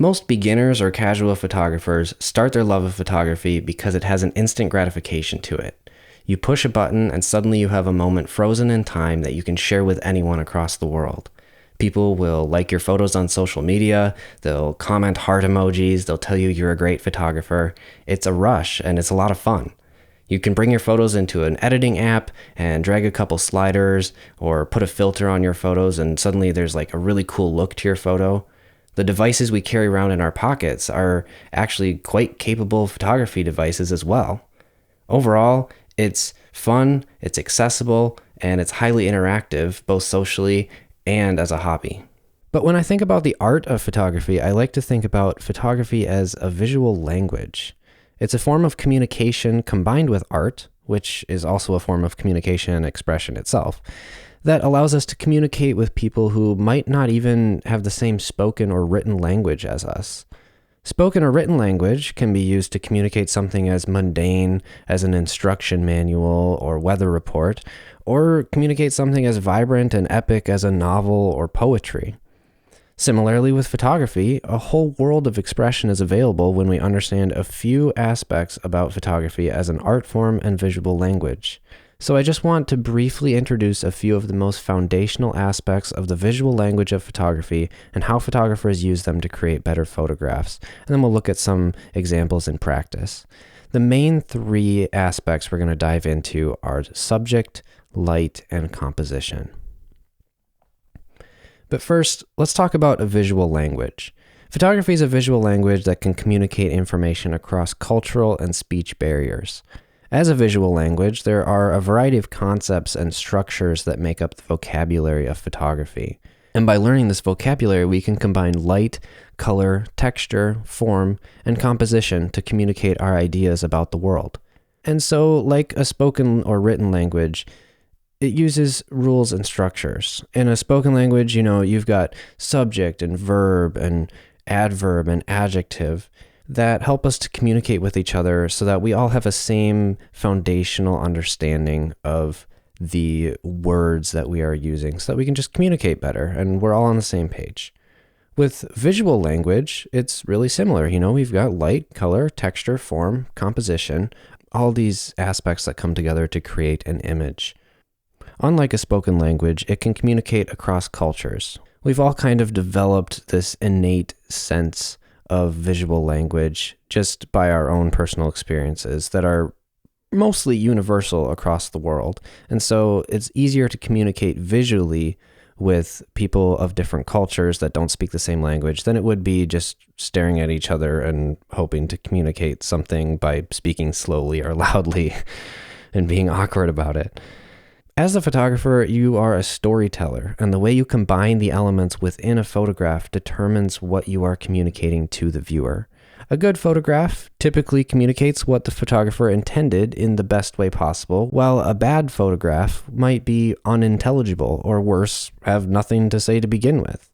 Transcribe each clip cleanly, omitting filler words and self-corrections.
Most beginners or casual photographers start their love of photography because it has an instant gratification to it. You push a button and suddenly you have a moment frozen in time that you can share with anyone across the world. People will like your photos on social media, they'll comment heart emojis, they'll tell you you're a great photographer. It's a rush and it's a lot of fun. You can bring your photos into an editing app and drag a couple sliders or put a filter on your photos and suddenly there's like a really cool look to your photo. The devices we carry around in our pockets are actually quite capable photography devices as well. Overall, it's fun, it's accessible, and it's highly interactive, both socially and as a hobby. But when I think about the art of photography, I like to think about photography as a visual language. It's a form of communication combined with art, which is also a form of communication and expression itself, that allows us to communicate with people who might not even have the same spoken or written language as us. Spoken or written language can be used to communicate something as mundane as an instruction manual or weather report, or communicate something as vibrant and epic as a novel or poetry. Similarly with photography, a whole world of expression is available when we understand a few aspects about photography as an art form and visual language. So I just want to briefly introduce a few of the most foundational aspects of the visual language of photography and how photographers use them to create better photographs. And then we'll look at some examples in practice. The main three aspects we're going to dive into are subject, light, and composition. But first, let's talk about a visual language. Photography is a visual language that can communicate information across cultural and speech barriers. As a visual language, there are a variety of concepts and structures that make up the vocabulary of photography. And by learning this vocabulary, we can combine light, color, texture, form, and composition to communicate our ideas about the world. And so, like a spoken or written language, it uses rules and structures. In a spoken language, you've got subject and verb and adverb and adjective that help us to communicate with each other so that we all have a same foundational understanding of the words that we are using so that we can just communicate better and we're all on the same page. With visual language, it's really similar. We've got light, color, texture, form, composition, all these aspects that come together to create an image. Unlike a spoken language, it can communicate across cultures. We've all kind of developed this innate sense of visual language just by our own personal experiences that are mostly universal across the world. And so it's easier to communicate visually with people of different cultures that don't speak the same language than it would be just staring at each other and hoping to communicate something by speaking slowly or loudly and being awkward about it. As a photographer, you are a storyteller, and the way you combine the elements within a photograph determines what you are communicating to the viewer. A good photograph typically communicates what the photographer intended in the best way possible, while a bad photograph might be unintelligible, or worse, have nothing to say to begin with.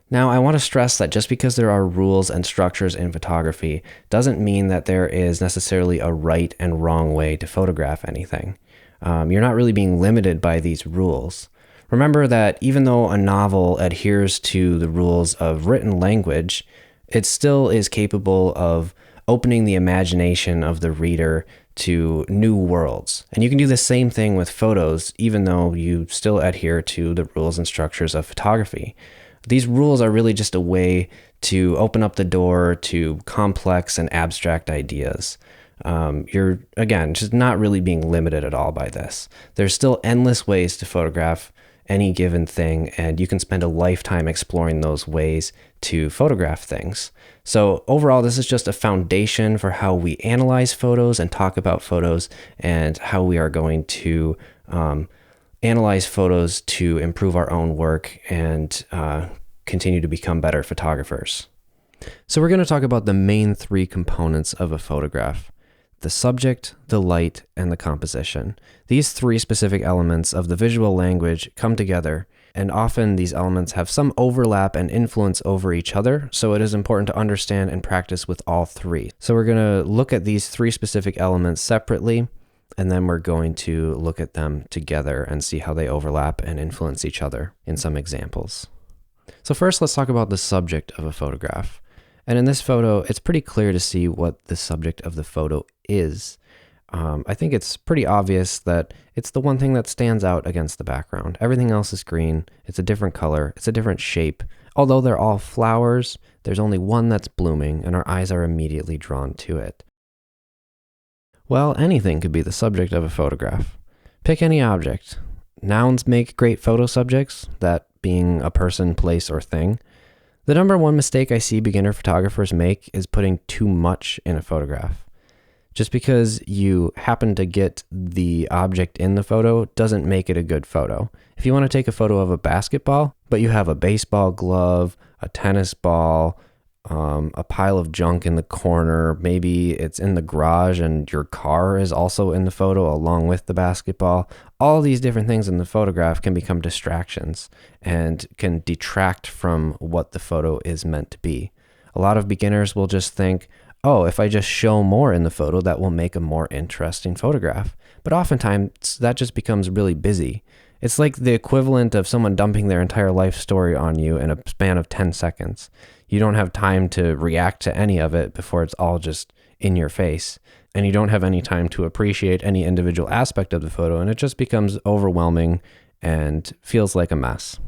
Now, I want to stress that just because there are rules and structures in photography doesn't mean that there is necessarily a right and wrong way to photograph anything. You're not really being limited by these rules. Remember that even though a novel adheres to the rules of written language, it still is capable of opening the imagination of the reader to new worlds. And you can do the same thing with photos, even though you still adhere to the rules and structures of photography. These rules are really just a way to open up the door to complex and abstract ideas. You're, again, just not really being limited at all by this. There's still endless ways to photograph any given thing, and you can spend a lifetime exploring those ways to photograph things. So overall, this is just a foundation for how we analyze photos and talk about photos and how we are going to analyze photos to improve our own work and continue to become better photographers. So we're going to talk about the main three components of a photograph: the subject, the light, and the composition. These three specific elements of the visual language come together, and often these elements have some overlap and influence over each other, so it is important to understand and practice with all three. So we're going to look at these three specific elements separately, and then we're going to look at them together and see how they overlap and influence each other in some examples. So first, let's talk about the subject of a photograph. And in this photo, it's pretty clear to see what the subject of the photo is. I think it's pretty obvious that it's the one thing that stands out against the background. Everything else is green. It's a different color. It's a different shape. Although they're all flowers, there's only one that's blooming, and our eyes are immediately drawn to it. Well, anything could be the subject of a photograph. Pick any object. Nouns make great photo subjects, that being a person, place, or thing. The number one mistake I see beginner photographers make is putting too much in a photograph. Just because you happen to get the object in the photo doesn't make it a good photo. If you want to take a photo of a basketball, but you have a baseball glove, a tennis ball, a pile of junk in the corner, maybe it's in the garage and your car is also in the photo along with the basketball, all these different things in the photograph can become distractions and can detract from what the photo is meant to be. A lot of beginners will just think, oh, if I just show more in the photo, that will make a more interesting photograph. But oftentimes that just becomes really busy. It's like the equivalent of someone dumping their entire life story on you in a span of 10 seconds. You don't have time to react to any of it before it's all just in your face. And you don't have any time to appreciate any individual aspect of the photo, and it just becomes overwhelming and feels like a mess.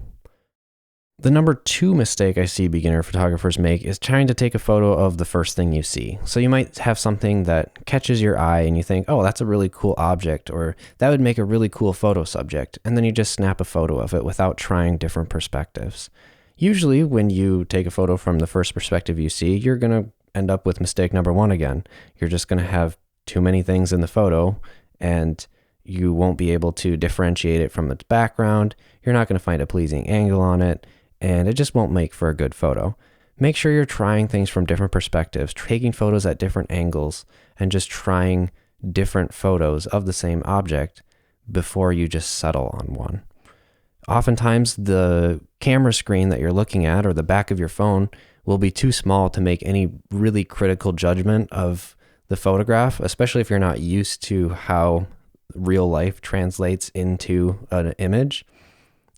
The number two mistake I see beginner photographers make is trying to take a photo of the first thing you see. So you might have something that catches your eye and you think, oh, that's a really cool object, or that would make a really cool photo subject. And then you just snap a photo of it without trying different perspectives. Usually when you take a photo from the first perspective you see, you're going to end up with mistake number one again. You're just going to have too many things in the photo and you won't be able to differentiate it from its background. You're not going to find a pleasing angle on it, and it just won't make for a good photo. Make sure you're trying things from different perspectives, taking photos at different angles, and just trying different photos of the same object before you just settle on one. Oftentimes, the camera screen that you're looking at or the back of your phone will be too small to make any really critical judgment of the photograph, especially if you're not used to how real life translates into an image.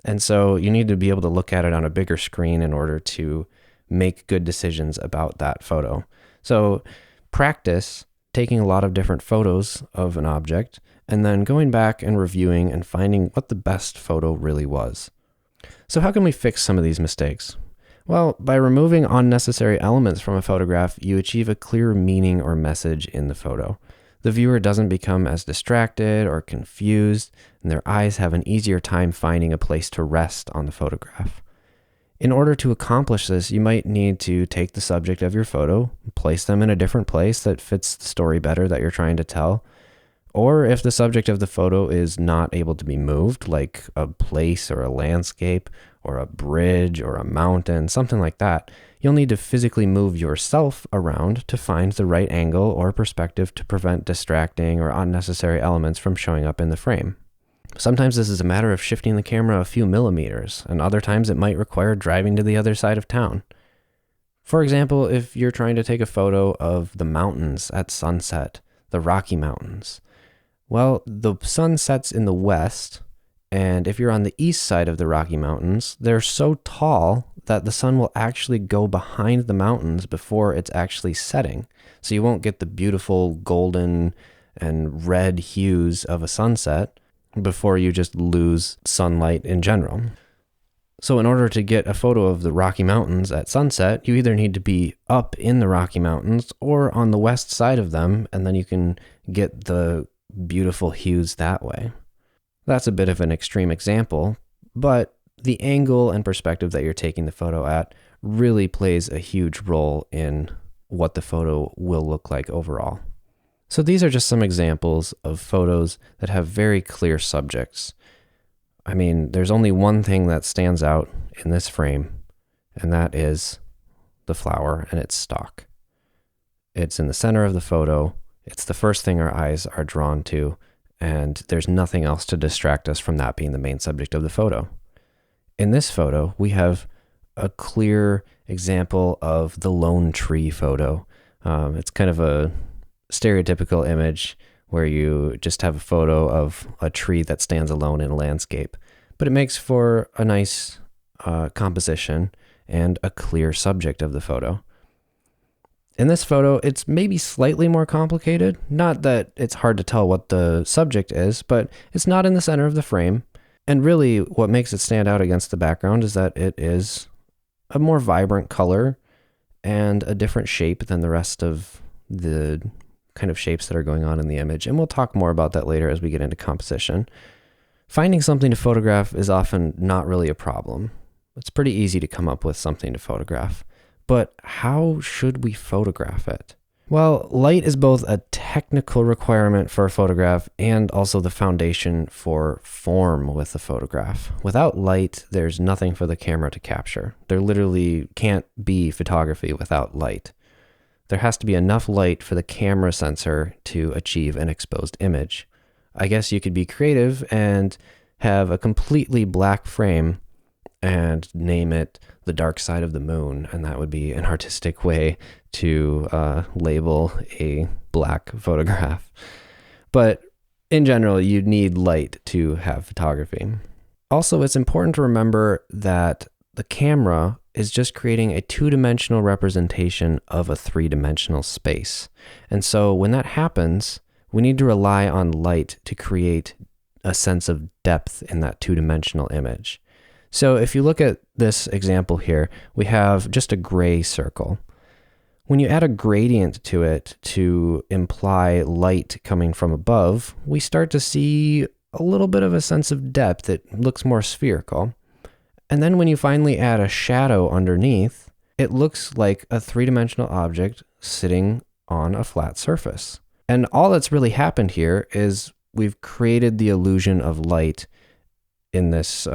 And so you need to be able to look at it on a bigger screen in order to make good decisions about that photo. So practice taking a lot of different photos of an object and then going back and reviewing and finding what the best photo really was. So how can we fix some of these mistakes? Well, by removing unnecessary elements from a photograph, you achieve a clearer meaning or message in the photo. The viewer doesn't become as distracted or confused, and their eyes have an easier time finding a place to rest on the photograph. In order to accomplish this, you might need to take the subject of your photo, place them in a different place that fits the story better that you're trying to tell. Or if the subject of the photo is not able to be moved, like a place or a landscape or a bridge or a mountain, something like that, you'll need to physically move yourself around to find the right angle or perspective to prevent distracting or unnecessary elements from showing up in the frame. Sometimes this is a matter of shifting the camera a few millimeters, and other times it might require driving to the other side of town. For example, if you're trying to take a photo of the mountains at sunset, the Rocky Mountains, well, the sun sets in the west, and if you're on the east side of the Rocky Mountains, they're so tall that the sun will actually go behind the mountains before it's actually setting. So you won't get the beautiful golden and red hues of a sunset before you just lose sunlight in general. So in order to get a photo of the Rocky Mountains at sunset, you either need to be up in the Rocky Mountains or on the west side of them, and then you can get the beautiful hues that way. That's a bit of an extreme example, but the angle and perspective that you're taking the photo at really plays a huge role in what the photo will look like overall. So these are just some examples of photos that have very clear subjects. I mean, there's only one thing that stands out in this frame, and that is the flower and its stalk. It's in the center of the photo. It's the first thing our eyes are drawn to, and there's nothing else to distract us from that being the main subject of the photo. In this photo, we have a clear example of the lone tree photo. It's kind of a stereotypical image where you just have a photo of a tree that stands alone in a landscape, but it makes for a nice composition and a clear subject of the photo. In this photo, it's maybe slightly more complicated. Not that it's hard to tell what the subject is, but it's not in the center of the frame. And really, what makes it stand out against the background is that it is a more vibrant color and a different shape than the rest of the kind of shapes that are going on in the image. And we'll talk more about that later as we get into composition. Finding something to photograph is often not really a problem. It's pretty easy to come up with something to photograph. But how should we photograph it? Well, light is both a technical requirement for a photograph and also the foundation for form with the photograph. Without light, there's nothing for the camera to capture. There literally can't be photography without light. There has to be enough light for the camera sensor to achieve an exposed image. I guess you could be creative and have a completely black frame and name it The Dark Side of the Moon, and that would be an artistic way to label a black photograph. But in general, you need light to have photography. Also, it's important to remember that the camera is just creating a two-dimensional representation of a three-dimensional space. And so when that happens, we need to rely on light to create a sense of depth in that two-dimensional image. So if you look at this example here, we have just a gray circle. When you add a gradient to it to imply light coming from above, we start to see a little bit of a sense of depth. It looks more spherical. And then when you finally add a shadow underneath, it looks like a three-dimensional object sitting on a flat surface. And all that's really happened here is we've created the illusion of light in this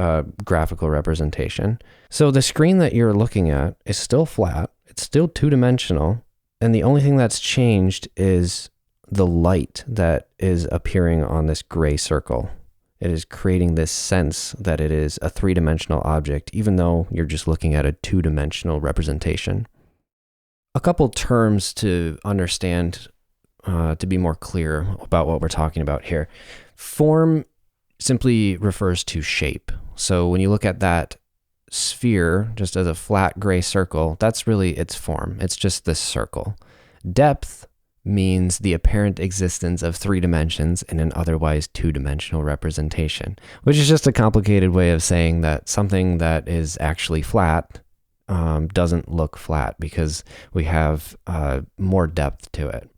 graphical representation. So the screen that you're looking at is still flat, it's still two-dimensional, and the only thing that's changed is the light that is appearing on this gray circle. It is creating this sense that it is a three-dimensional object, even though you're just looking at a two-dimensional representation. A couple terms to understand to be more clear about what we're talking about here. Form simply refers to shape. So when you look at that sphere just as a flat gray circle, that's really its form. It's just this circle. Depth means the apparent existence of three dimensions in an otherwise two-dimensional representation, which is just a complicated way of saying that something that is actually flat doesn't look flat because we have more depth to it.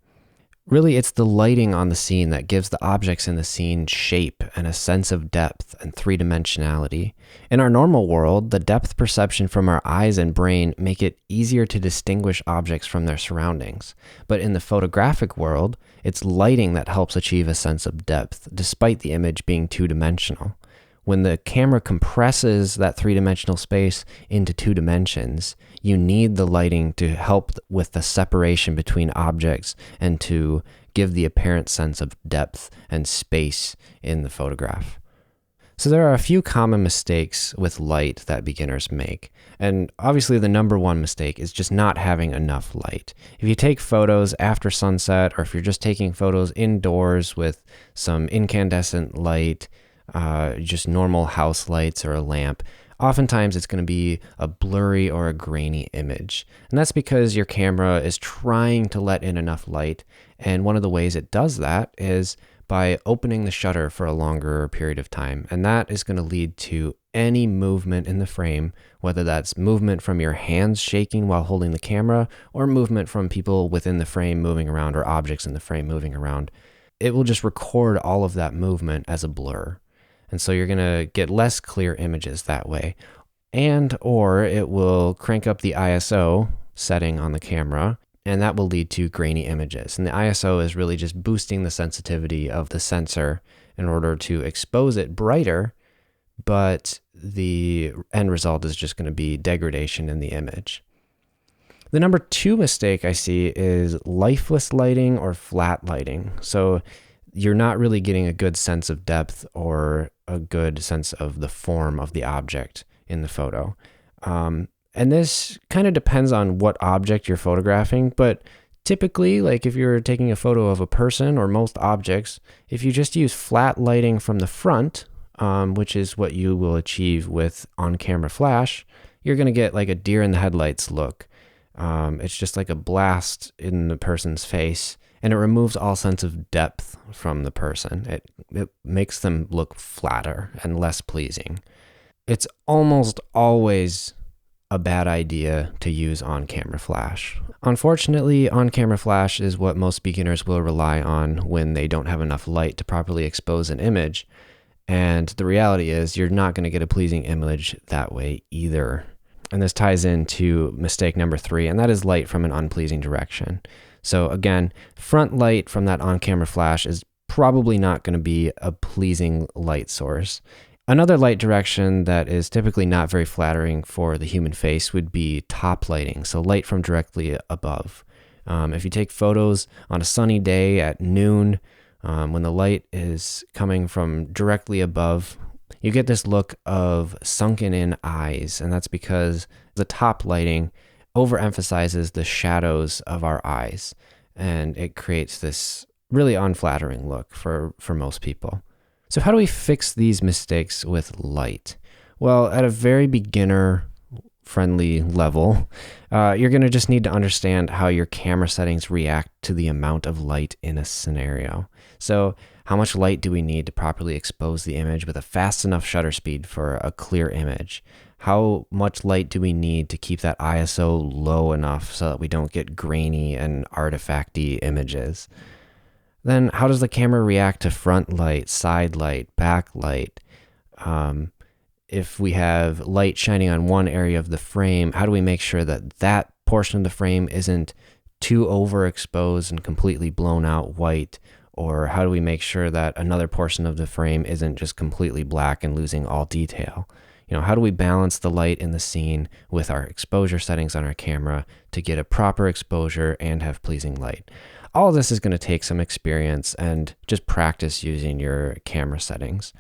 Really, it's the lighting on the scene that gives the objects in the scene shape and a sense of depth and three-dimensionality. In our normal world, the depth perception from our eyes and brain make it easier to distinguish objects from their surroundings. But in the photographic world, it's lighting that helps achieve a sense of depth, despite the image being two-dimensional. When the camera compresses that three-dimensional space into two dimensions, you need the lighting to help with the separation between objects and to give the apparent sense of depth and space in the photograph. So there are a few common mistakes with light that beginners make. And obviously the number one mistake is just not having enough light. If you take photos after sunset, or if you're just taking photos indoors with some incandescent light, just normal house lights or a lamp, oftentimes it's going to be a blurry or a grainy image. And that's because your camera is trying to let in enough light. And one of the ways it does that is by opening the shutter for a longer period of time. And that is going to lead to any movement in the frame, whether that's movement from your hands shaking while holding the camera or movement from people within the frame moving around or objects in the frame moving around. It will just record all of that movement as a blur. And so you're going to get less clear images that way. And or it will crank up the ISO setting on the camera, and that will lead to grainy images. And the ISO is really just boosting the sensitivity of the sensor in order to expose it brighter, but the end result is just going to be degradation in the image. The number two mistake I see is lifeless lighting or flat lighting. So you're not really getting a good sense of depth or a good sense of the form of the object in the photo. And this kind of depends on what object you're photographing, but typically, like if you're taking a photo of a person or most objects, if you just use flat lighting from the front, which is what you will achieve with on-camera flash, you're going to get like a deer in the headlights look. It's just like a blast in the person's face, and it removes all sense of depth from the person. It makes them look flatter and less pleasing. It's almost always a bad idea to use on-camera flash. Unfortunately, on-camera flash is what most beginners will rely on when they don't have enough light to properly expose an image. And the reality is you're not going to get a pleasing image that way either. And this ties into mistake number 3, and that is light from an unpleasing direction. So again, front light from that on-camera flash is probably not going to be a pleasing light source. Another light direction that is typically not very flattering for the human face would be top lighting, so light from directly above. If you take photos on a sunny day at noon, when the light is coming from directly above, you get this look of sunken in eyes, and that's because the top lighting overemphasizes the shadows of our eyes, and it creates this really unflattering look for most people. So how do we fix these mistakes with light? Well, at a very beginner-friendly level, you're going to just need to understand how your camera settings react to the amount of light in a scenario. So how much light do we need to properly expose the image with a fast enough shutter speed for a clear image? How much light do we need to keep that ISO low enough so that we don't get grainy and artifacty images? Then how does the camera react to front light, side light, back light? If we have light shining on one area of the frame, how do we make sure that that portion of the frame isn't too overexposed and completely blown out white? Or how do we make sure that another portion of the frame isn't just completely black and losing all detail? How do we balance the light in the scene with our exposure settings on our camera to get a proper exposure and have pleasing light? All of this is going to take some experience and just practice using your camera settings.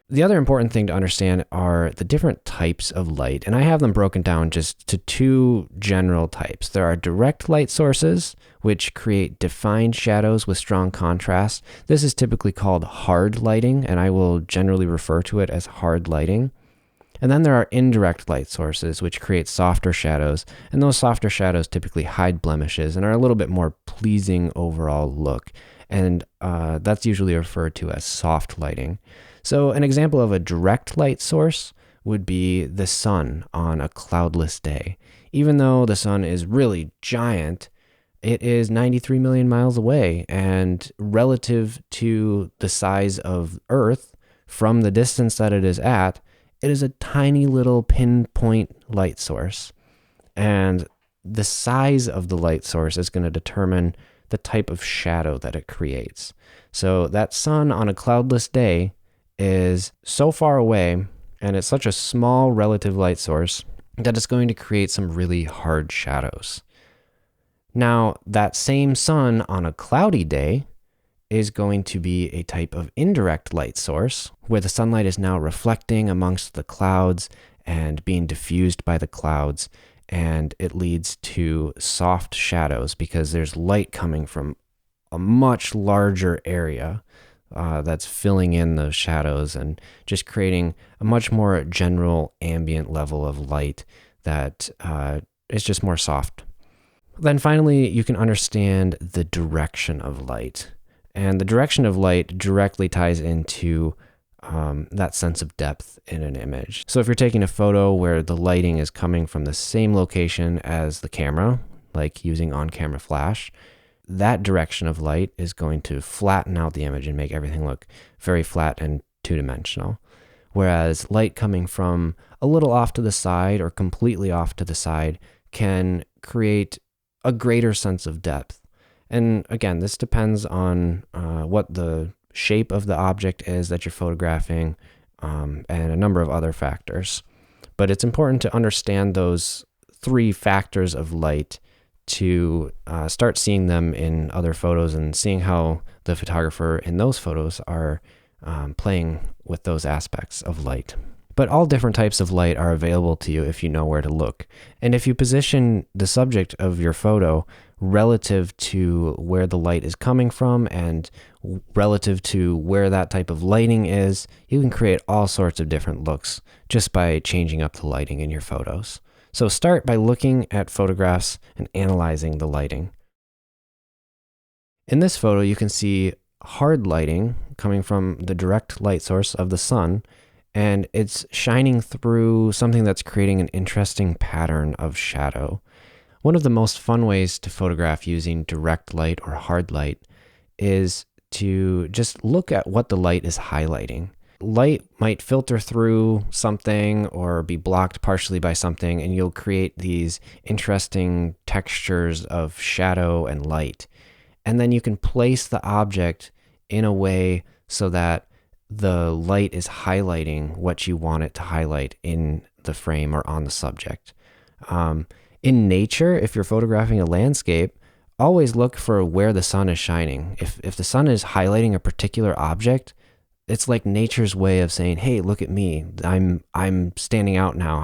The other important thing to understand are the different types of light, and I have them broken down just to 2 general types. There are direct light sources, which create defined shadows with strong contrast. This is typically called hard lighting, and I will generally refer to it as hard lighting. And then there are indirect light sources, which create softer shadows, and those softer shadows typically hide blemishes and are a little bit more pleasing overall look. And that's usually referred to as soft lighting. So an example of a direct light source would be the sun on a cloudless day. Even though the sun is really giant, it is 93 million miles away, and relative to the size of Earth from the distance that it is at, it is a tiny little pinpoint light source. And the size of the light source is going to determine the type of shadow that it creates. So that sun on a cloudless day is so far away, and it's such a small relative light source that it's going to create some really hard shadows. Now, that same sun on a cloudy day is going to be a type of indirect light source where the sunlight is now reflecting amongst the clouds and being diffused by the clouds, and it leads to soft shadows because there's light coming from a much larger area that's filling in those shadows and just creating a much more general ambient level of light that is just more soft. Then finally, you can understand the direction of light. And the direction of light directly ties into that sense of depth in an image. So if you're taking a photo where the lighting is coming from the same location as the camera, like using on-camera flash, that direction of light is going to flatten out the image and make everything look very flat and two-dimensional. Whereas light coming from a little off to the side or completely off to the side can create a greater sense of depth. And again, this depends on what the shape of the object is that you're photographing and a number of other factors. But it's important to understand those 3 factors of light to start seeing them in other photos and seeing how the photographer in those photos are playing with those aspects of light. But all different types of light are available to you if you know where to look. And if you position the subject of your photo relative to where the light is coming from and relative to where that type of lighting is, you can create all sorts of different looks just by changing up the lighting in your photos. So start by looking at photographs and analyzing the lighting. In this photo, you can see hard lighting coming from the direct light source of the sun, and it's shining through something that's creating an interesting pattern of shadow. One of the most fun ways to photograph using direct light or hard light is to just look at what the light is highlighting. Light might filter through something or be blocked partially by something, and you'll create these interesting textures of shadow and light. And then you can place the object in a way so that the light is highlighting what you want it to highlight in the frame or on the subject. In nature, if you're photographing a landscape, always look for where the sun is shining. If the sun is highlighting a particular object, it's like nature's way of saying, "Hey, look at me. I'm standing out now.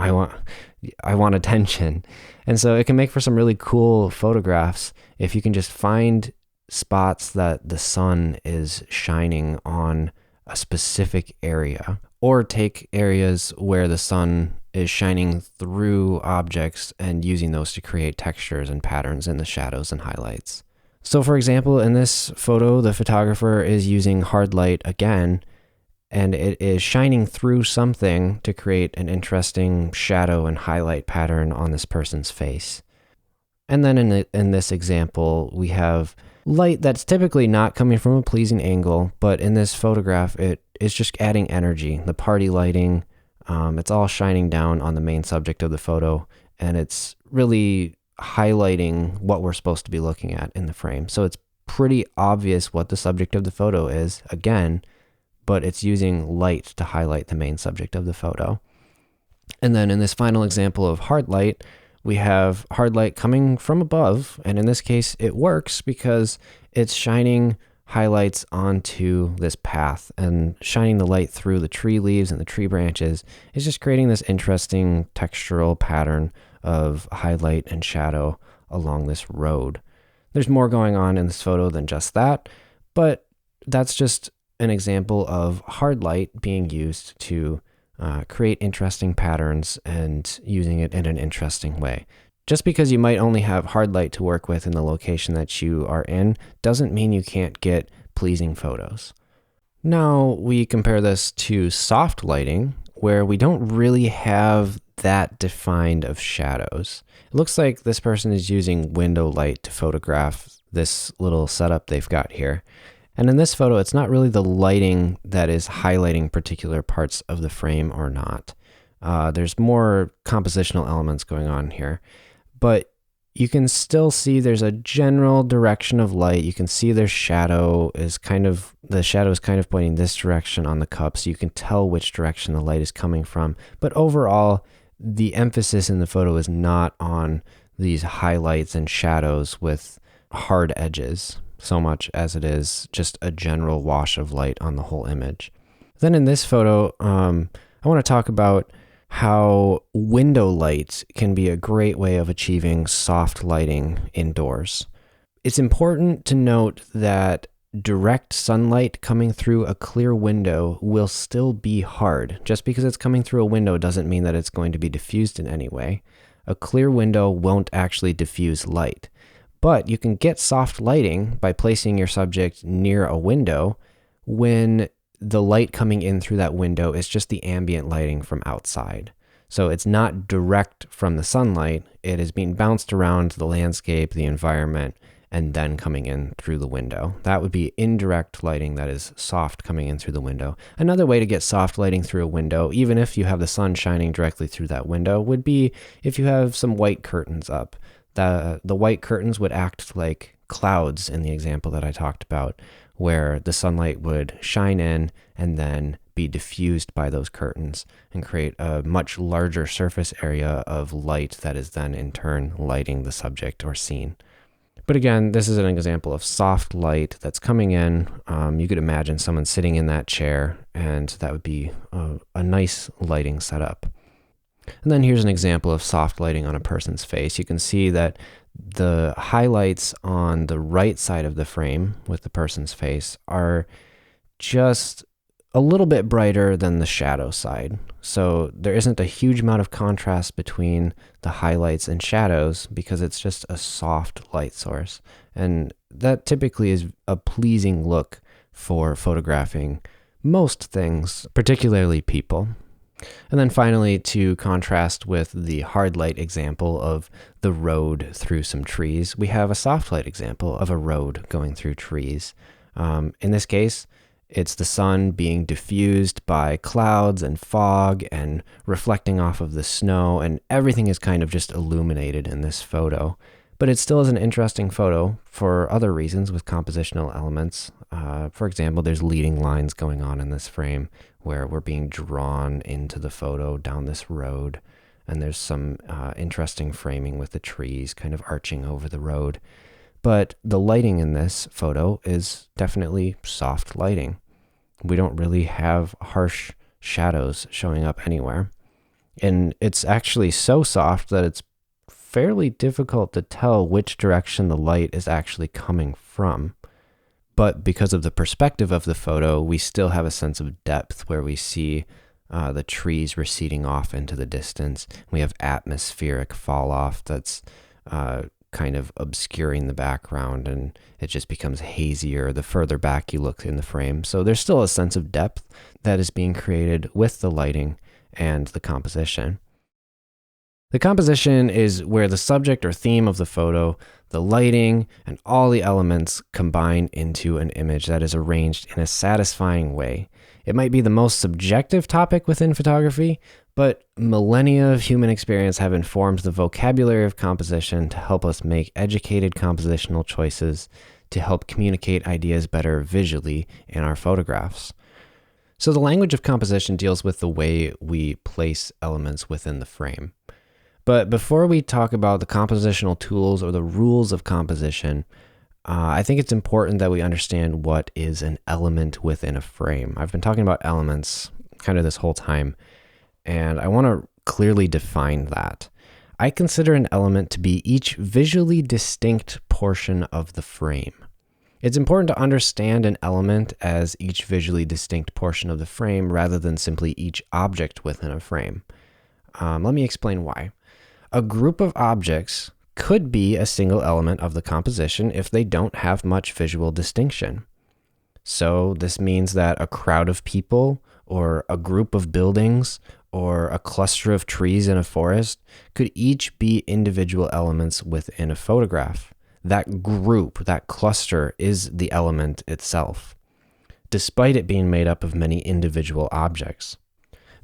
I want attention." And so it can make for some really cool photographs if you can just find spots that the sun is shining on a specific area, or take areas where the sun is shining through objects and using those to create textures and patterns in the shadows and highlights. So for example, in this photo, the photographer is using hard light again, and it is shining through something to create an interesting shadow and highlight pattern on this person's face. And then in this example, we have light that's typically not coming from a pleasing angle, but in this photograph, it is just adding energy. The party lighting, it's all shining down on the main subject of the photo, and it's really highlighting what we're supposed to be looking at in the frame. So it's pretty obvious what the subject of the photo is, again, but it's using light to highlight the main subject of the photo. And then in this final example of hard light, we have hard light coming from above, and in this case, it works because it's shining highlights onto this path, and shining the light through the tree leaves and the tree branches is just creating this interesting textural pattern of highlight and shadow along this road. There's more going on in this photo than just that, but that's just an example of hard light being used to create interesting patterns and using it in an interesting way. Just because you might only have hard light to work with in the location that you are in doesn't mean you can't get pleasing photos. Now we compare this to soft lighting, where we don't really have that defined of shadows. It looks like this person is using window light to photograph this little setup they've got here. And in this photo, it's not really the lighting that is highlighting particular parts of the frame or not. There's more compositional elements going on here. But you can still see there's a general direction of light. You can see the shadow is kind of pointing this direction on the cup, so you can tell which direction the light is coming from. But overall, the emphasis in the photo is not on these highlights and shadows with hard edges so much as it is just a general wash of light on the whole image. Then in this photo, I want to talk about how window light can be a great way of achieving soft lighting indoors. It's important to note that direct sunlight coming through a clear window will still be hard. Just because it's coming through a window doesn't mean that it's going to be diffused in any way. A clear window won't actually diffuse light. But you can get soft lighting by placing your subject near a window when the light coming in through that window is just the ambient lighting from outside. So it's not direct from the sunlight. It is being bounced around the landscape, the environment, and then coming in through the window. That would be indirect lighting that is soft coming in through the window. Another way to get soft lighting through a window, even if you have the sun shining directly through that window, would be if you have some white curtains up. The white curtains would act like clouds in the example that I talked about, where the sunlight would shine in and then be diffused by those curtains and create a much larger surface area of light that is then in turn lighting the subject or scene. But again, this is an example of soft light that's coming in. You could imagine someone sitting in that chair, and that would be a nice lighting setup. And then here's an example of soft lighting on a person's face. You can see that the highlights on the right side of the frame with the person's face are just a little bit brighter than the shadow side. So there isn't a huge amount of contrast between the highlights and shadows because it's just a soft light source. And that typically is a pleasing look for photographing most things, particularly people. And then finally, to contrast with the hard light example of the road through some trees, we have a soft light example of a road going through trees. In this case, it's the sun being diffused by clouds and fog and reflecting off of the snow, and everything is kind of just illuminated in this photo. But it still is an interesting photo for other reasons with compositional elements. For example, there's leading lines going on in this frame where we're being drawn into the photo down this road. And there's some interesting framing with the trees kind of arching over the road. But the lighting in this photo is definitely soft lighting. We don't really have harsh shadows showing up anywhere. And it's actually so soft that it's fairly difficult to tell which direction the light is actually coming from. But because of the perspective of the photo, we still have a sense of depth where we see the trees receding off into the distance. We have atmospheric fall off that's kind of obscuring the background, and it just becomes hazier the further back you look in the frame. So there's still a sense of depth that is being created with the lighting and the composition. The composition is where the subject or theme of the photo, the lighting, and all the elements combine into an image that is arranged in a satisfying way. It might be the most subjective topic within photography, but millennia of human experience have informed the vocabulary of composition to help us make educated compositional choices to help communicate ideas better visually in our photographs. So the language of composition deals with the way we place elements within the frame. But before we talk about the compositional tools or the rules of composition, I think it's important that we understand what is an element within a frame. I've been talking about elements kind of this whole time, and I want to clearly define that. I consider an element to be each visually distinct portion of the frame. It's important to understand an element as each visually distinct portion of the frame rather than simply each object within a frame. Let me explain why. A group of objects could be a single element of the composition if they don't have much visual distinction. So this means that a crowd of people or a group of buildings or a cluster of trees in a forest could each be individual elements within a photograph. That group, that cluster, is the element itself, despite it being made up of many individual objects.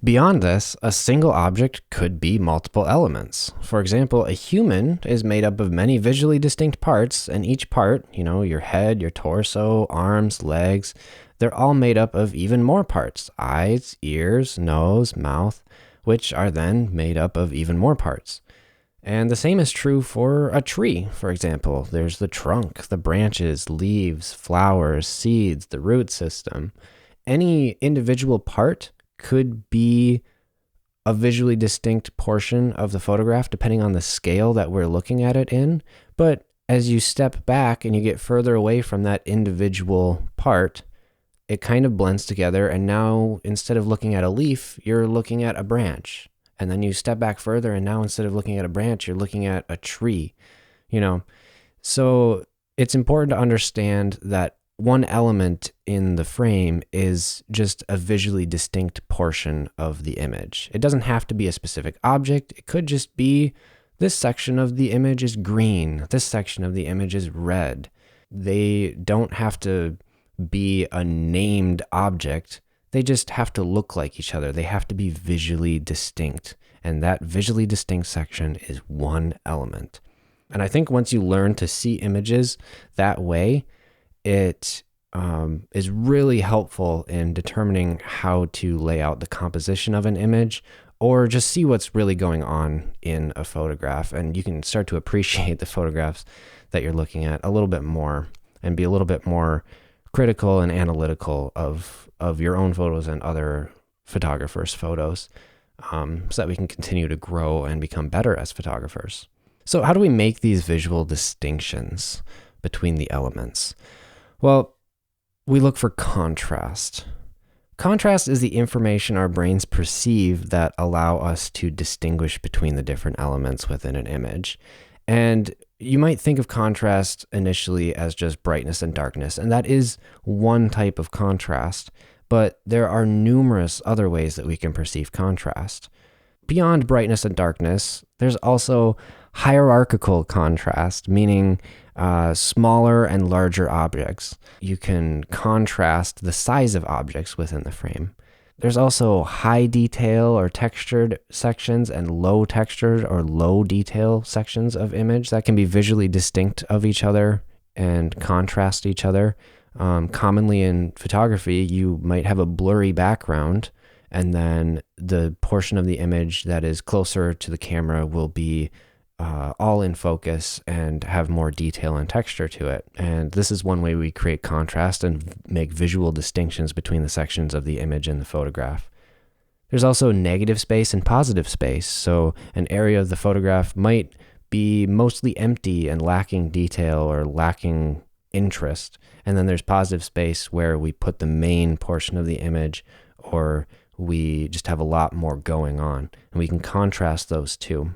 Beyond this, a single object could be multiple elements. For example, a human is made up of many visually distinct parts, and each part, your head, your torso, arms, legs, they're all made up of even more parts: eyes, ears, nose, mouth, which are then made up of even more parts. And the same is true for a tree, for example. There's the trunk, the branches, leaves, flowers, seeds, the root system. Any individual part could be a visually distinct portion of the photograph depending on the scale that we're looking at it in. But as you step back and you get further away from that individual part, it kind of blends together. And now instead of looking at a leaf, you're looking at a branch. And then you step back further, and now instead of looking at a branch, you're looking at a tree, So it's important to understand that one element in the frame is just a visually distinct portion of the image. It doesn't have to be a specific object. It could just be this section of the image is green. This section of the image is red. They don't have to be a named object. They just have to look like each other. They have to be visually distinct. And that visually distinct section is one element. And I think once you learn to see images that way, it is really helpful in determining how to lay out the composition of an image or just see what's really going on in a photograph. And you can start to appreciate the photographs that you're looking at a little bit more and be a little bit more critical and analytical of your own photos and other photographers' photos, so that we can continue to grow and become better as photographers. So how do we make these visual distinctions between the elements? Well, we look for contrast. Contrast is the information our brains perceive that allow us to distinguish between the different elements within an image. And you might think of contrast initially as just brightness and darkness, and that is one type of contrast, but there are numerous other ways that we can perceive contrast. Beyond brightness and darkness, there's also hierarchical contrast, meaning smaller and larger objects. You can contrast the size of objects within the frame. There's also high detail or textured sections and low textured or low detail sections of image that can be visually distinct of each other and contrast each other. Commonly in photography, you might have a blurry background, and then the portion of the image that is closer to the camera will be all in focus and have more detail and texture to it. And this is one way we create contrast and make visual distinctions between the sections of the image and the photograph. There's also negative space and positive space. So an area of the photograph might be mostly empty and lacking detail or lacking interest. And then there's positive space where we put the main portion of the image, or we just have a lot more going on. And we can contrast those two.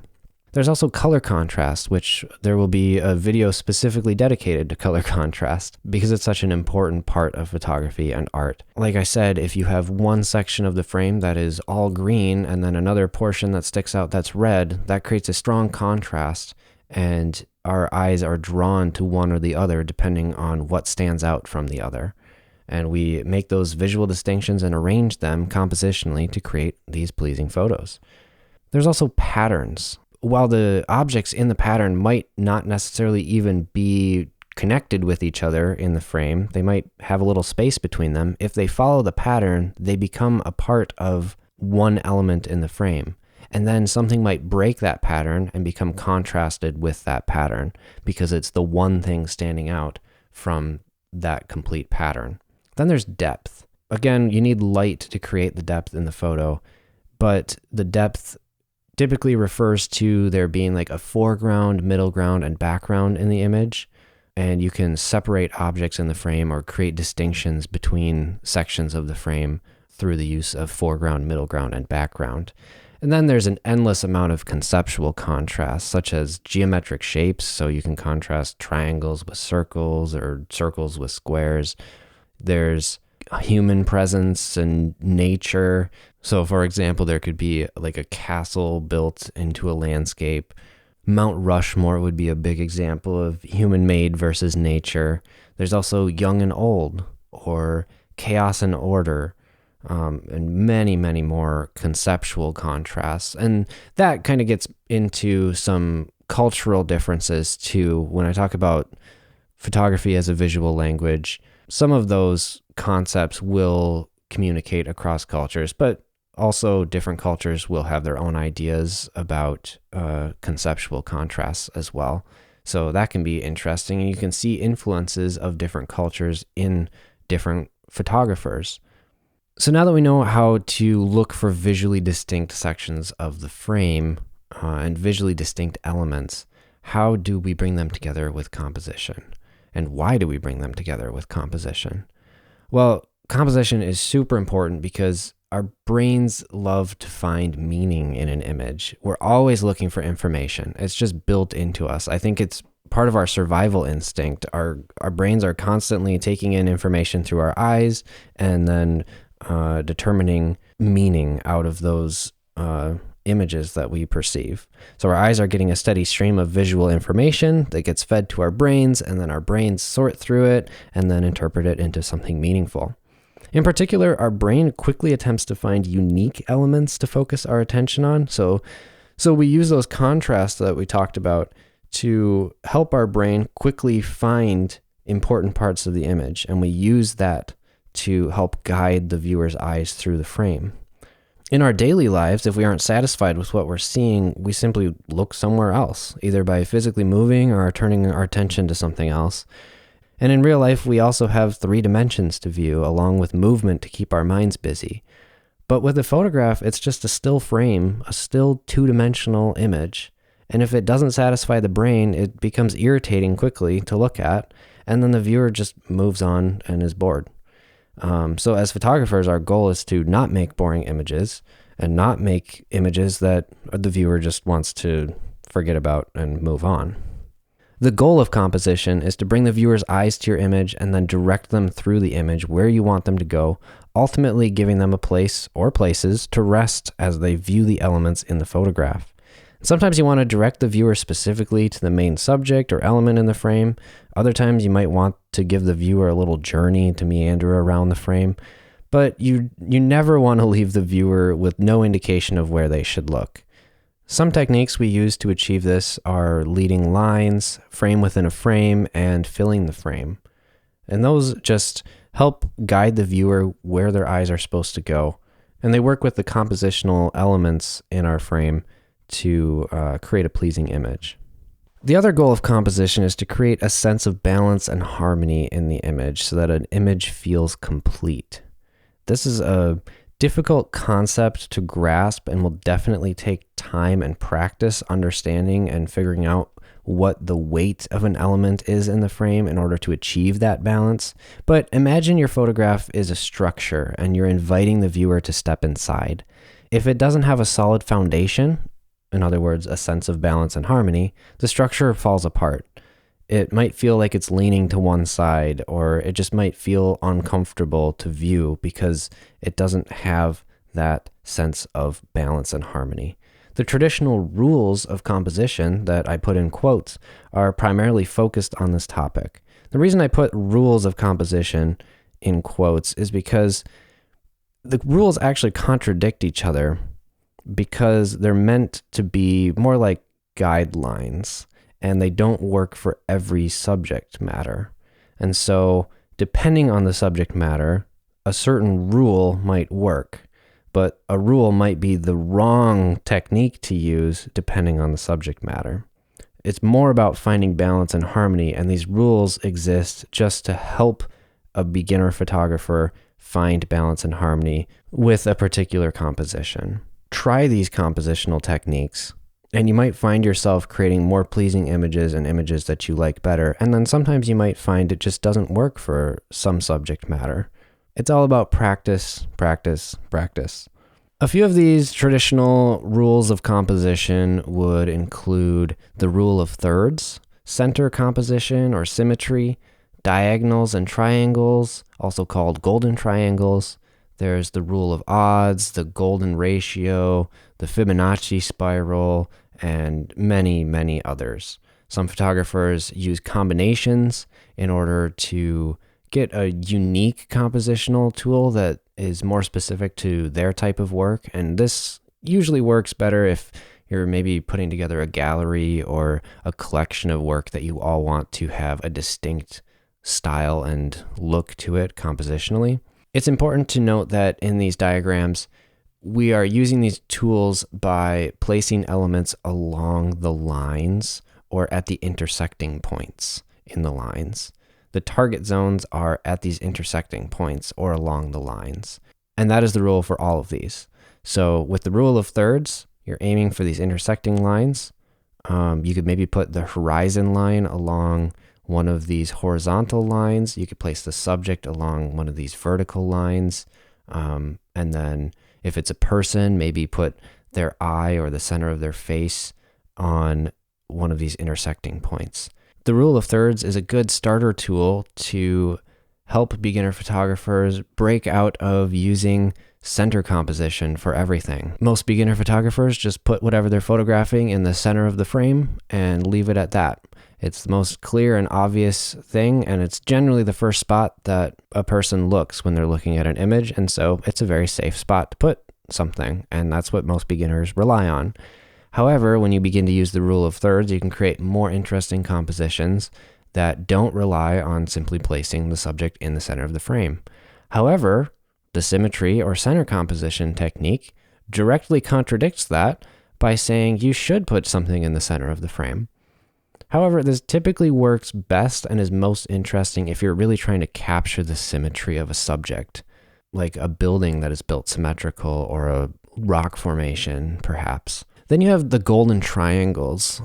There's also color contrast, which there will be a video specifically dedicated to color contrast because it's such an important part of photography and art. Like I said, if you have one section of the frame that is all green and then another portion that sticks out that's red, that creates a strong contrast, and our eyes are drawn to one or the other depending on what stands out from the other. And we make those visual distinctions and arrange them compositionally to create these pleasing photos. There's also patterns. While the objects in the pattern might not necessarily even be connected with each other in the frame, they might have a little space between them. If they follow the pattern, they become a part of one element in the frame. And then something might break that pattern and become contrasted with that pattern because it's the one thing standing out from that complete pattern. Then there's depth. Again, you need light to create the depth in the photo, but the depth typically refers to there being like a foreground, middle ground, and background in the image. And you can separate objects in the frame or create distinctions between sections of the frame through the use of foreground, middle ground, and background. And then there's an endless amount of conceptual contrast, such as geometric shapes. So you can contrast triangles with circles or circles with squares. There's human presence and nature. So for example, there could be like a castle built into a landscape. Mount Rushmore would be a big example of human-made versus nature. There's also young and old, or chaos and order, and many, many more conceptual contrasts. And that kind of gets into some cultural differences too. When I talk about photography as a visual language, some of those concepts will communicate across cultures, but also different cultures will have their own ideas about conceptual contrasts as well. So that can be interesting, and you can see influences of different cultures in different photographers. So now that we know how to look for visually distinct sections of the frame and visually distinct elements, how do we bring them together with composition? And why do we bring them together with composition? Well, composition is super important because our brains love to find meaning in an image. We're always looking for information. It's just built into us. I think it's part of our survival instinct. Our brains are constantly taking in information through our eyes and then determining meaning out of those images that we perceive. So our eyes are getting a steady stream of visual information that gets fed to our brains, and then our brains sort through it and then interpret it into something meaningful. In particular, our brain quickly attempts to find unique elements to focus our attention on. So we use those contrasts that we talked about to help our brain quickly find important parts of the image, and we use that to help guide the viewer's eyes through the frame. In our daily lives, if we aren't satisfied with what we're seeing, we simply look somewhere else, either by physically moving or turning our attention to something else. And in real life, we also have 3 dimensions to view, along with movement to keep our minds busy. But with a photograph, it's just a still frame, a still 2-dimensional image. And if it doesn't satisfy the brain, it becomes irritating quickly to look at, and then the viewer just moves on and is bored. So as photographers, our goal is to not make boring images and not make images that the viewer just wants to forget about and move on. The goal of composition is to bring the viewer's eyes to your image and then direct them through the image where you want them to go, ultimately giving them a place or places to rest as they view the elements in the photograph. Sometimes you want to direct the viewer specifically to the main subject or element in the frame. Other times you might want to give the viewer a little journey to meander around the frame, but you never want to leave the viewer with no indication of where they should look. Some techniques we use to achieve this are leading lines, frame within a frame, and filling the frame. And those just help guide the viewer where their eyes are supposed to go. And they work with the compositional elements in our frame to create a pleasing image. The other goal of composition is to create a sense of balance and harmony in the image so that an image feels complete. This is a difficult concept to grasp and will definitely take time and practice understanding and figuring out what the weight of an element is in the frame in order to achieve that balance. But imagine your photograph is a structure and you're inviting the viewer to step inside. If it doesn't have a solid foundation, in other words, a sense of balance and harmony, the structure falls apart. It might feel like it's leaning to one side, or it just might feel uncomfortable to view because it doesn't have that sense of balance and harmony. The traditional rules of composition that I put in quotes are primarily focused on this topic. The reason I put rules of composition in quotes is because the rules actually contradict each other because they're meant to be more like guidelines, and they don't work for every subject matter. And so, depending on the subject matter, a certain rule might work, but a rule might be the wrong technique to use depending on the subject matter. It's more about finding balance and harmony, and these rules exist just to help a beginner photographer find balance and harmony with a particular composition. Try these compositional techniques, and you might find yourself creating more pleasing images and images that you like better. And then sometimes you might find it just doesn't work for some subject matter. It's all about practice, practice, practice. A few of these traditional rules of composition would include the rule of thirds, center composition or symmetry, diagonals and triangles, also called golden triangles. There's the rule of odds, the golden ratio, the Fibonacci spiral, and many, many others. Some photographers use combinations in order to get a unique compositional tool that is more specific to their type of work. And this usually works better if you're maybe putting together a gallery or a collection of work that you all want to have a distinct style and look to it compositionally. It's important to note that in these diagrams, we are using these tools by placing elements along the lines or at the intersecting points in the lines. The target zones are at these intersecting points or along the lines. And that is the rule for all of these. So with the rule of thirds, you're aiming for these intersecting lines. You could maybe put the horizon line along one of these horizontal lines. You could place the subject along one of these vertical lines. And then if it's a person, maybe put their eye or the center of their face on one of these intersecting points. The rule of thirds is a good starter tool to help beginner photographers break out of using center composition for everything. Most beginner photographers just put whatever they're photographing in the center of the frame and leave it at that. It's the most clear and obvious thing, and it's generally the first spot that a person looks when they're looking at an image, and so it's a very safe spot to put something, and that's what most beginners rely on. However, when you begin to use the rule of thirds, you can create more interesting compositions that don't rely on simply placing the subject in the center of the frame. However, the symmetry or center composition technique directly contradicts that by saying you should put something in the center of the frame. However, this typically works best and is most interesting if you're really trying to capture the symmetry of a subject, like a building that is built symmetrical or a rock formation, perhaps. Then you have the golden triangles.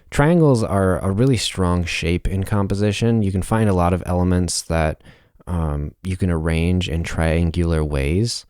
Triangles are a really strong shape in composition. You can find a lot of elements that you can arrange in triangular ways.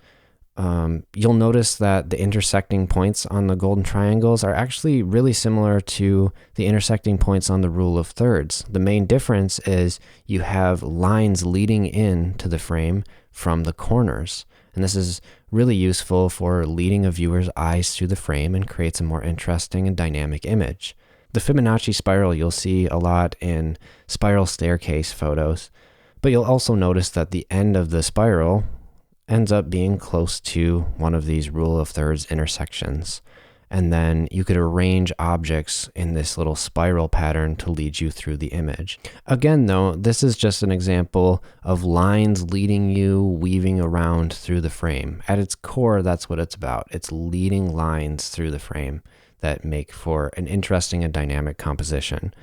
You'll notice that the intersecting points on the golden triangles are actually really similar to the intersecting points on the rule of thirds. The main difference is you have lines leading into the frame from the corners. And this is really useful for leading a viewer's eyes through the frame and creates a more interesting and dynamic image. The Fibonacci spiral you'll see a lot in spiral staircase photos, but you'll also notice that the end of the spiral ends up being close to one of these rule of thirds intersections. And then you could arrange objects in this little spiral pattern to lead you through the image. Again, though, this is just an example of lines leading you, weaving around through the frame. At its core, that's what it's about. It's leading lines through the frame that make for an interesting and dynamic composition.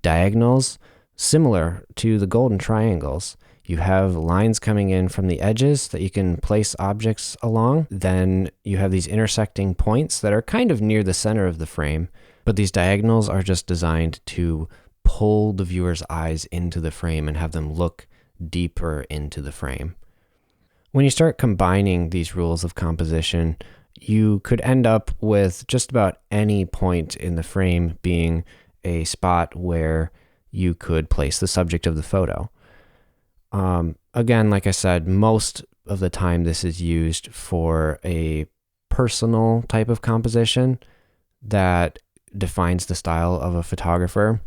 Diagonals, similar to the golden triangles. You have lines coming in from the edges that you can place objects along. Then you have these intersecting points that are kind of near the center of the frame, but these diagonals are just designed to pull the viewer's eyes into the frame and have them look deeper into the frame. When you start combining these rules of composition, you could end up with just about any point in the frame being a spot where you could place the subject of the photo. Again, like I said, most of the time this is used for a personal type of composition that defines the style of a photographer.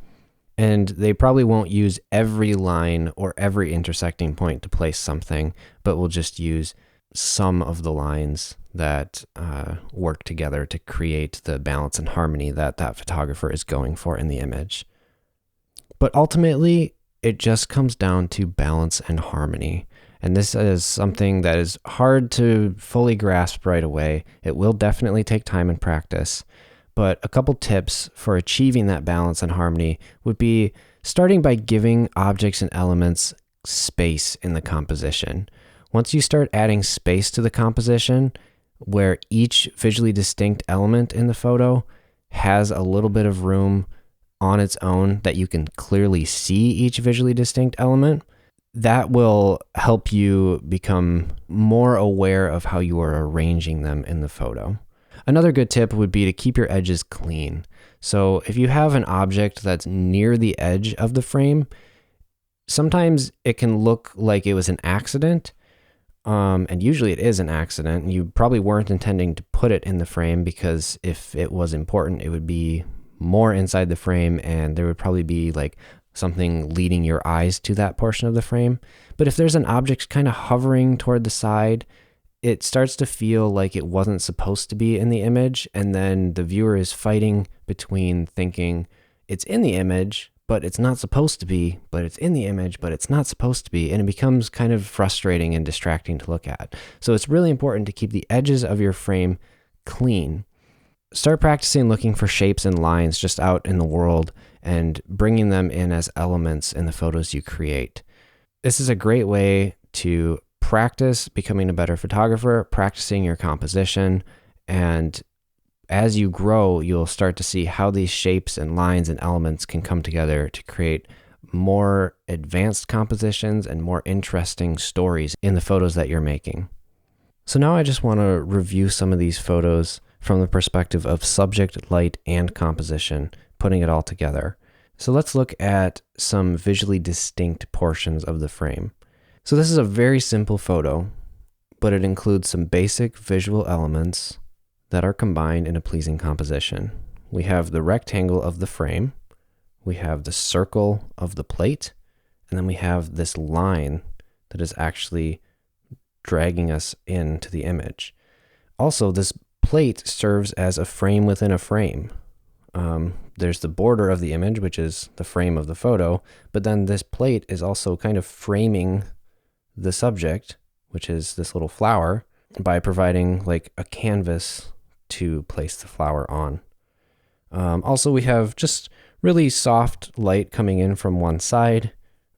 And they probably won't use every line or every intersecting point to place something, but will just use some of the lines that work together to create the balance and harmony that that photographer is going for in the image. But ultimately, it just comes down to balance and harmony. And this is something that is hard to fully grasp right away. It will definitely take time and practice. But a couple tips for achieving that balance and harmony would be starting by giving objects and elements space in the composition. Once you start adding space to the composition, where each visually distinct element in the photo has a little bit of room on its own that you can clearly see each visually distinct element, that will help you become more aware of how you are arranging them in the photo. Another good tip would be to keep your edges clean. So if you have an object that's near the edge of the frame, sometimes it can look like it was an accident, and usually it is an accident. You probably weren't intending to put it in the frame, because if it was important, it would be more inside the frame and there would probably be like something leading your eyes to that portion of the frame. But if there's an object kind of hovering toward the side, it starts to feel like it wasn't supposed to be in the image, and then the viewer is fighting between thinking it's in the image, but it's not supposed to be, but it's in the image, but it's not supposed to be, and it becomes kind of frustrating and distracting to look at. So it's really important to keep the edges of your frame clean. Start practicing looking for shapes and lines just out in the world and bringing them in as elements in the photos you create. This is a great way to practice becoming a better photographer, practicing your composition, and as you grow, you'll start to see how these shapes and lines and elements can come together to create more advanced compositions and more interesting stories in the photos that you're making. So now I just want to review some of these photos from the perspective of subject, light, and composition, putting it all together. So let's look at some visually distinct portions of the frame. So this is a very simple photo, but it includes some basic visual elements that are combined in a pleasing composition. We have the rectangle of the frame, we have the circle of the plate, and then we have this line that is actually dragging us into the image. Also, this plate serves as a frame within a frame. There's the border of the image, which is the frame of the photo, but then this plate is also kind of framing the subject, which is this little flower, by providing like a canvas to place the flower on. Also, we have just really soft light coming in from one side.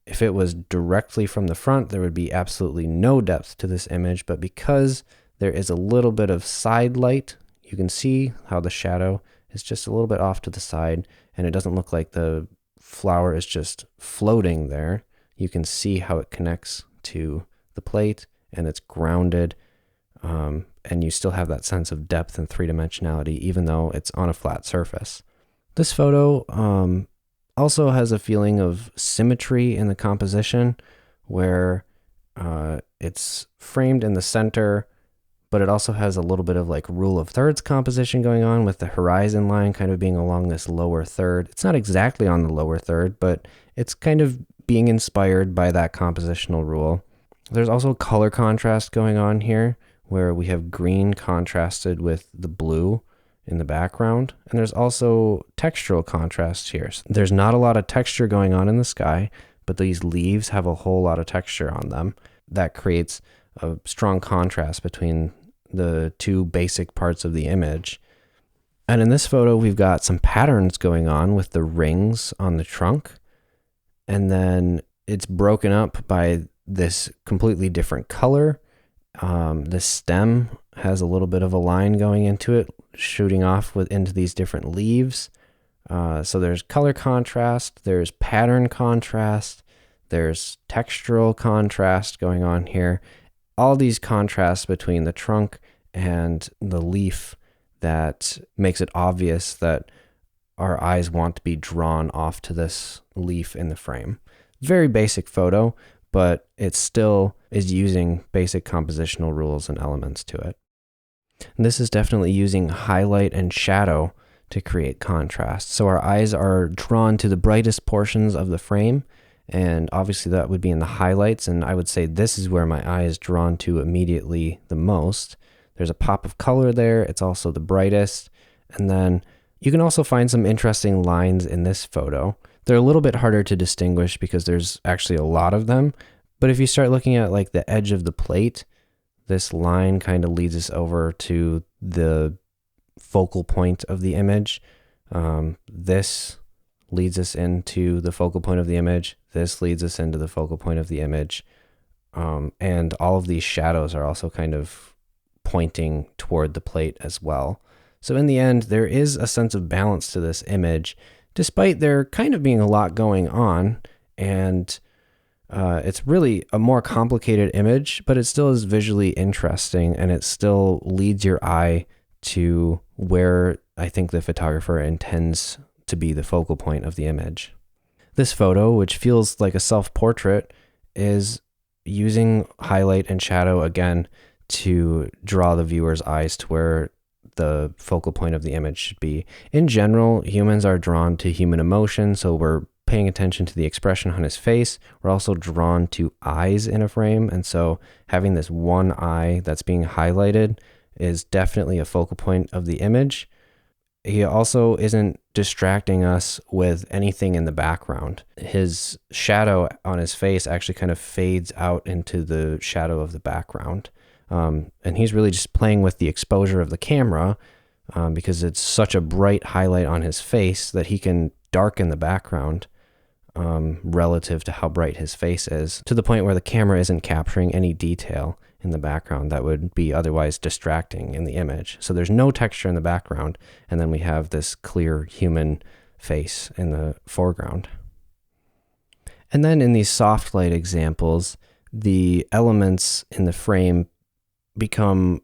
If it was directly from the front, there would be absolutely no depth to this image, but because there is a little bit of side light, you can see how the shadow is just a little bit off to the side, and it doesn't look like the flower is just floating there. You can see how it connects to the plate, and it's grounded, and you still have that sense of depth and three-dimensionality, even though it's on a flat surface. This photo also has a feeling of symmetry in the composition, where it's framed in the center, but it also has a little bit of like rule of thirds composition going on, with the horizon line kind of being along this lower third. It's not exactly on the lower third, but it's kind of being inspired by that compositional rule. There's also color contrast going on here, where we have green contrasted with the blue in the background. And there's also textural contrast here. So there's not a lot of texture going on in the sky, but these leaves have a whole lot of texture on them. That creates a strong contrast between the two basic parts of the image. And in this photo, we've got some patterns going on with the rings on the trunk. And then it's broken up by this completely different color. The stem has a little bit of a line going into it, shooting off into these different leaves. So there's color contrast, there's pattern contrast, there's textural contrast going on here. All these contrasts between the trunk and the leaf that makes it obvious that our eyes want to be drawn off to this leaf in the frame. Very basic photo, but it still is using basic compositional rules and elements to it. And this is definitely using highlight and shadow to create contrast. So our eyes are drawn to the brightest portions of the frame, and obviously that would be in the highlights, and I would say this is where my eye is drawn to immediately the most. There's a pop of color there, it's also the brightest, and then you can also find some interesting lines in this photo. They're a little bit harder to distinguish because there's actually a lot of them, but if you start looking at like the edge of the plate, this line kind of leads us over to the focal point of the image. This leads us into the focal point of the image. This leads us into the focal point of the image. And all of these shadows are also kind of pointing toward the plate as well. So in the end, there is a sense of balance to this image, despite there kind of being a lot going on. And it's really a more complicated image, but it still is visually interesting, and it still leads your eye to where I think the photographer intends to be the focal point of the image. This photo, which feels like a self-portrait, is using highlight and shadow again to draw the viewer's eyes to where the focal point of the image should be. In general, humans are drawn to human emotion, so we're paying attention to the expression on his face. We're also drawn to eyes in a frame, and so having this one eye that's being highlighted is definitely a focal point of the image. He also isn't distracting us with anything in the background. His shadow on his face actually kind of fades out into the shadow of the background. And he's really just playing with the exposure of the camera because it's such a bright highlight on his face that he can darken the background relative to how bright his face is, to the point where the camera isn't capturing any detail in the background that would be otherwise distracting in the image. So there's no texture in the background, and then we have this clear human face in the foreground. And then in these soft light examples, the elements in the frame become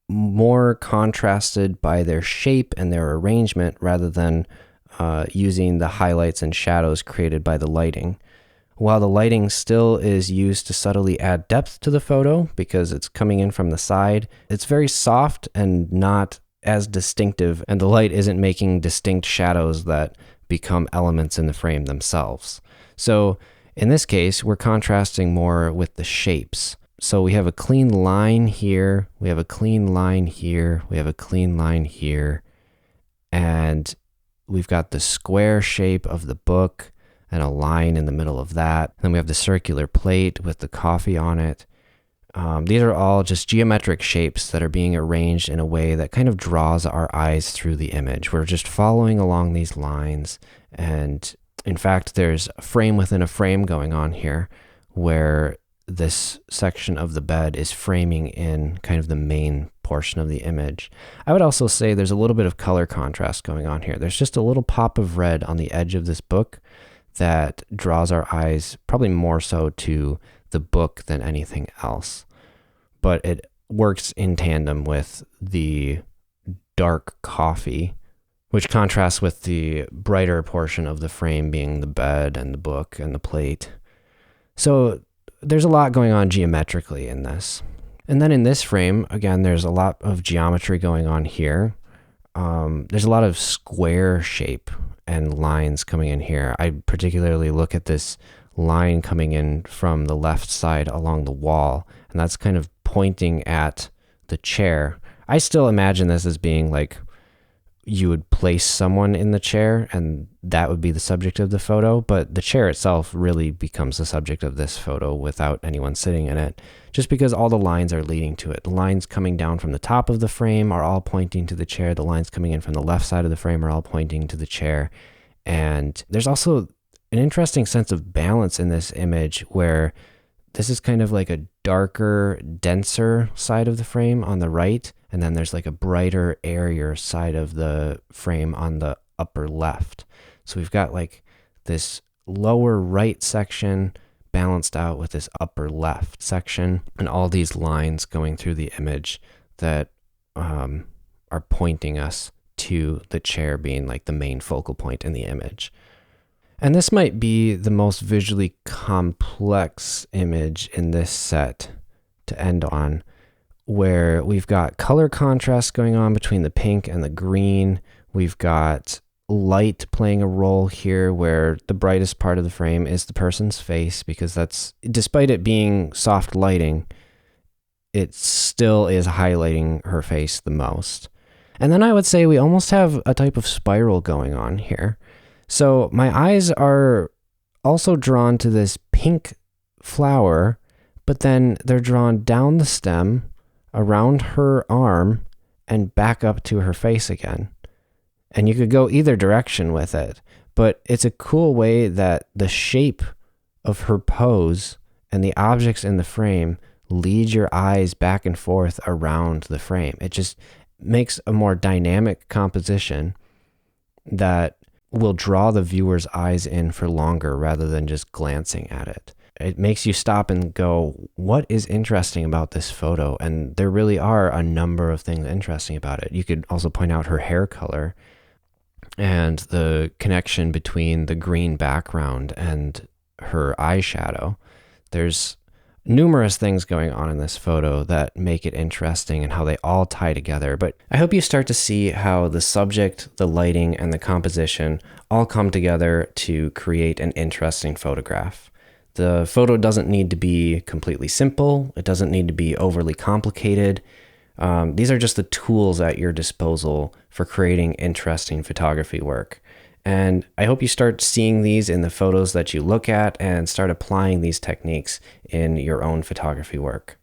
more contrasted by their shape and their arrangement rather than using the highlights and shadows created by the lighting. While the lighting still is used to subtly add depth to the photo because it's coming in from the side, it's very soft and not as distinctive, and the light isn't making distinct shadows that become elements in the frame themselves. So in this case, we're contrasting more with the shapes. So we have a clean line here, we have a clean line here, we have a clean line here, and we've got the square shape of the book and a line in the middle of that. Then we have the circular plate with the coffee on it. These are all just geometric shapes that are being arranged in a way that kind of draws our eyes through the image. We're just following along these lines. And in fact, there's a frame within a frame going on here where this section of the bed is framing in kind of the main portion of the image. I would also say there's a little bit of color contrast going on here. There's just a little pop of red on the edge of this book that draws our eyes probably more so to the book than anything else. But it works in tandem with the dark coffee, which contrasts with the brighter portion of the frame being the bed and the book and the plate. So there's a lot going on geometrically in this. And then in this frame, again, there's a lot of geometry going on here. There's a lot of square shape and lines coming in here. I particularly look at this line coming in from the left side along the wall, and that's kind of pointing at the chair. I still imagine this as being like you would place someone in the chair and that would be the subject of the photo, but the chair itself really becomes the subject of this photo without anyone sitting in it, just because all the lines are leading to it. The lines coming down from the top of the frame are all pointing to the chair. The lines coming in from the left side of the frame are all pointing to the chair. And there's also an interesting sense of balance in this image where this is kind of like a darker, denser side of the frame on the right, and then there's like a brighter, airier side of the frame on the upper left. So we've got like this lower right section balanced out with this upper left section, and all these lines going through the image that are pointing us to the chair being like the main focal point in the image. And this might be the most visually complex image in this set to end on, where we've got color contrast going on between the pink and the green. We've got light playing a role here where the brightest part of the frame is the person's face, because that's, despite it being soft lighting, it still is highlighting her face the most. And then I would say we almost have a type of spiral going on here. So my eyes are also drawn to this pink flower, but then they're drawn down the stem, around her arm, and back up to her face again. And you could go either direction with it, but it's a cool way that the shape of her pose and the objects in the frame lead your eyes back and forth around the frame. It just makes a more dynamic composition that will draw the viewer's eyes in for longer rather than just glancing at it. It makes you stop and go, what is interesting about this photo? And there really are a number of things interesting about it. You could also point out her hair color and the connection between the green background and her eyeshadow. There's numerous things going on in this photo that make it interesting and how they all tie together. But I hope you start to see how the subject, the lighting, and the composition all come together to create an interesting photograph. The photo doesn't need to be completely simple. It doesn't need to be overly complicated. These are just the tools at your disposal for creating interesting photography work. And I hope you start seeing these in the photos that you look at and start applying these techniques in your own photography work.